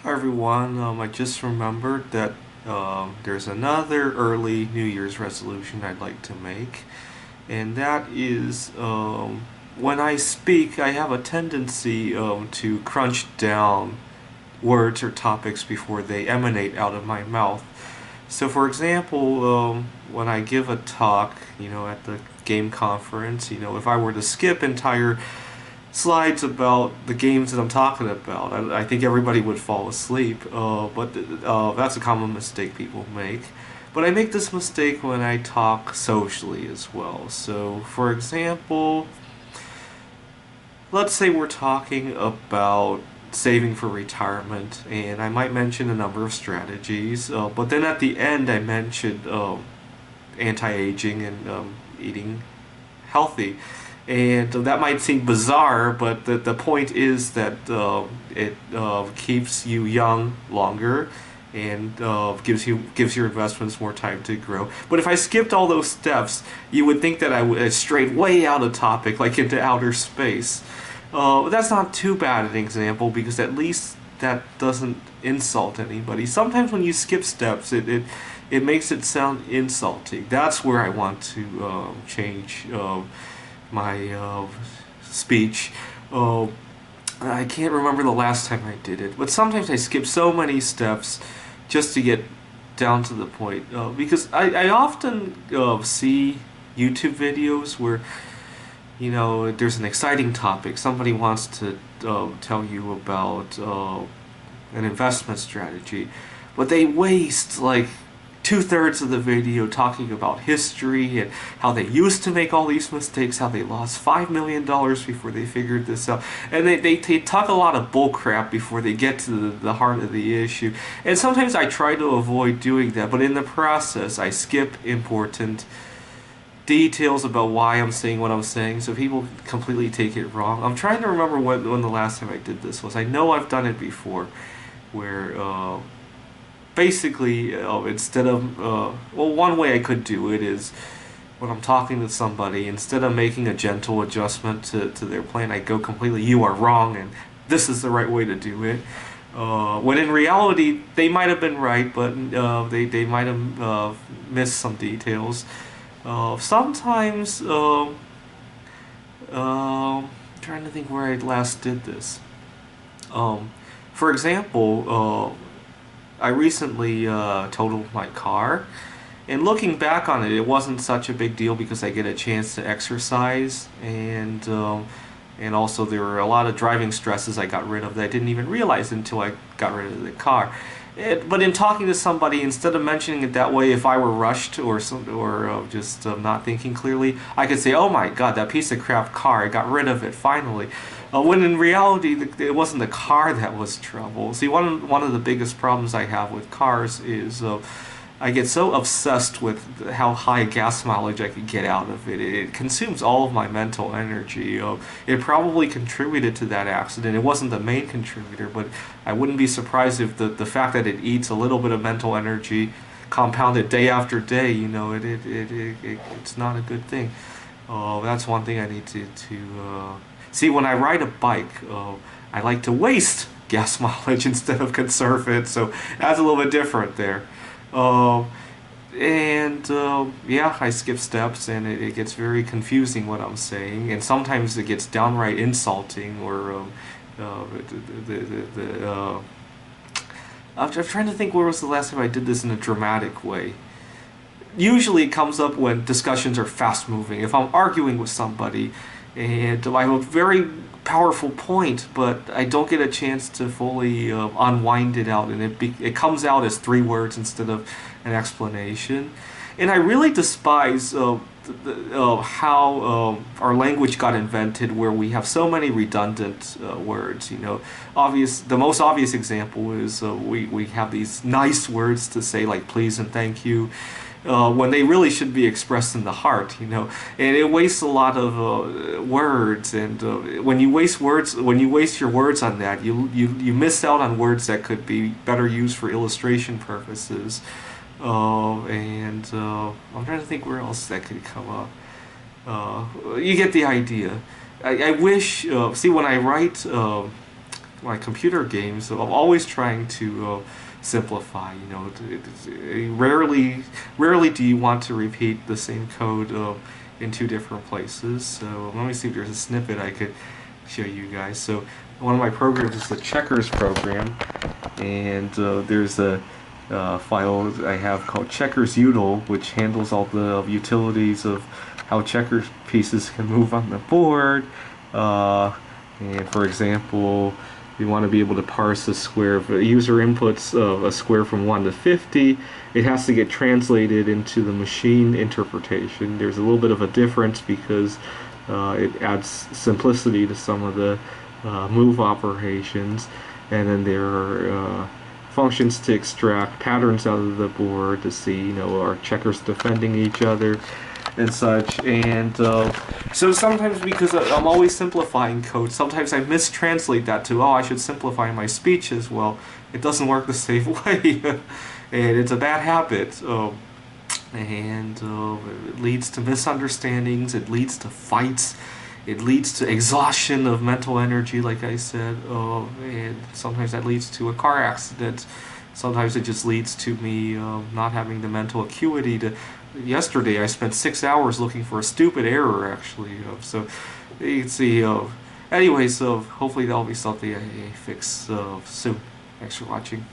Hi everyone, I just remembered that there's another early New Year's resolution I'd like to make, and that is when I speak, I have a tendency to crunch down words or topics before they emanate out of my mouth. So, for example, when I give a talk, at the game conference, if I were to skip entire slides about the games that I'm talking about, I think everybody would fall asleep. But that's a common mistake people make. But I make this mistake when I talk socially as well. So, for example, let's say we're talking about saving for retirement, and I might mention a number of strategies, but then at the end I mentioned anti-aging and eating healthy. And that might seem bizarre, but the point is that it keeps you young longer and gives your investments more time to grow. But if I skipped all those steps, you would think that I would strayed way out of topic, like into outer space. That's not too bad an example because at least that doesn't insult anybody. Sometimes when you skip steps, it makes it sound insulting. That's where I want to change my speech. I can't remember the last time I did it, but sometimes I skip so many steps just to get down to the point. Because I often see YouTube videos where there's an exciting topic. Somebody wants to tell you about an investment strategy, but they waste like two-thirds of the video talking about history and how they used to make all these mistakes, how they lost $5 million before they figured this out. And they talk a lot of bullcrap before they get to the heart of the issue. And sometimes I try to avoid doing that, but in the process I skip important details about why I'm saying what I'm saying, so people completely take it wrong. I'm trying to remember when the last time I did this was. I know I've done it before, where basically instead of one way I could do it is when I'm talking to somebody, instead of making a gentle adjustment to their plan, I go completely, you are wrong, and this is the right way to do it. When in reality, they might have been right, but they might have missed some details. Sometimes, trying to think where I last did this. For example, I recently totaled my car, and looking back on it, it wasn't such a big deal because I get a chance to exercise, and also there were a lot of driving stresses I got rid of that I didn't even realize until I got rid of the car. But in talking to somebody, instead of mentioning it that way, if I were rushed or just not thinking clearly, I could say, "Oh my God, that piece of crap car! I got rid of it finally." When in reality, it wasn't the car that was trouble. See, one of the biggest problems I have with cars is I get so obsessed with how high gas mileage I can get out of it. It consumes all of my mental energy. It probably contributed to that accident. It wasn't the main contributor, but I wouldn't be surprised if the fact that it eats a little bit of mental energy compounded day after day, it's not a good thing. That's one thing I need to see. When I ride a bike, I like to waste gas mileage instead of conserve it, so that's a little bit different there. Uh, yeah, I skip steps, and it gets very confusing what I'm saying, and sometimes it gets downright insulting, or I'm trying to think where was the last time I did this in a dramatic way. Usually it comes up when discussions are fast moving. If I'm arguing with somebody and I have a very powerful point, but I don't get a chance to fully unwind it out, and it comes out as three words instead of an explanation. And I really despise how our language got invented, where we have so many redundant words. The most obvious example is we have these nice words to say like please and thank you, when they really should be expressed in the heart, and it wastes a lot of words. And when you waste your words on that, you miss out on words that could be better used for illustration purposes. I'm trying to think where else that could come up. You get the idea. I wish. See, when I write my computer games, I'm always trying to simplify. You know, rarely do you want to repeat the same code in two different places. So let me see if there's a snippet I could show you guys. So one of my programs is the checkers program, and there's a file I have called checkers util, which handles all the utilities of how checkers pieces can move on the board. And for example, you want to be able to parse a square. If a user inputs a square from 1 to 50, it has to get translated into the machine interpretation. There's a little bit of a difference because it adds simplicity to some of the move operations, and then there are functions to extract patterns out of the board to see, you know, are checkers defending each other and such. And so sometimes, because I'm always simplifying code, sometimes I mistranslate that to, oh, I should simplify my speech as well. It doesn't work the same way, and it's a bad habit. And it leads to misunderstandings, it leads to fights, it leads to exhaustion of mental energy, like I said, and sometimes that leads to a car accident. Sometimes it just leads to me not having the mental acuity to... Yesterday I spent 6 hours looking for a stupid error, actually, so you can see... Anyways, hopefully that'll be something I fix soon. Thanks for watching.